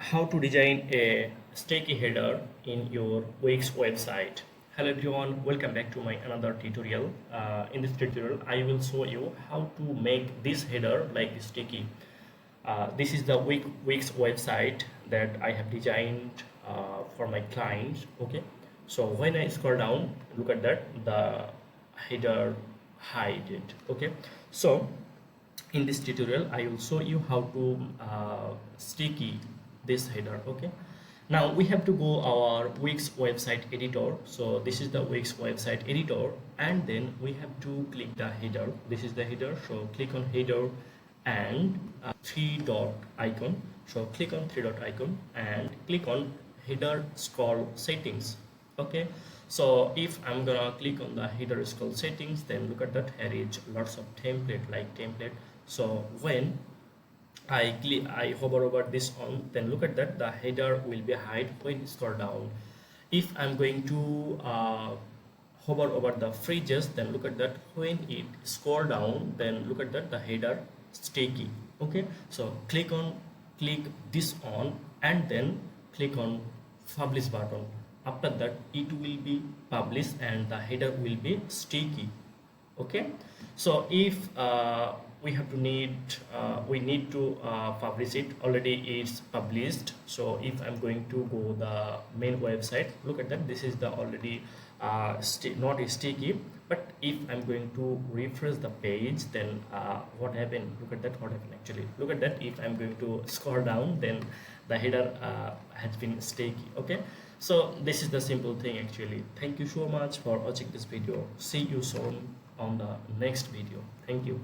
How to design a sticky header in your Wix website. Hello everyone, welcome back to my another tutorial. In this tutorial I will show you how to make this header like sticky. This is the Wix website that I have designed for my clients. Okay, so when I scroll down, look at that, the header hide it. Okay, so in this tutorial I will show you how to sticky this header. Okay, now we have to go our Wix website editor. So this is the Wix website editor, and then we have to click the header. This is the header, so click on header and three dot icon. So click on three dot icon and click on header scroll settings. Okay, so if I'm gonna click on the header scroll settings, then look at that, here is lots of template. So when I hover over this on, then look at that, the header will be hide when you scroll down. If I'm going to hover over the phrases, then look at that, when it scroll down, then look at that, the header sticky. Okay, so click this on and then click on publish button. After that it will be published and the header will be sticky. Okay, so if we need to publish it, already it's published. So if I'm going to go the main website, look at that, this is the already not sticky. But if I'm going to refresh the page, then what happened, look at that, what happened actually, look at that, if I'm going to scroll down, then the header has been sticky. Okay, so this is the simple thing actually. Thank you so much for watching this video. See you soon on the next video. Thank you.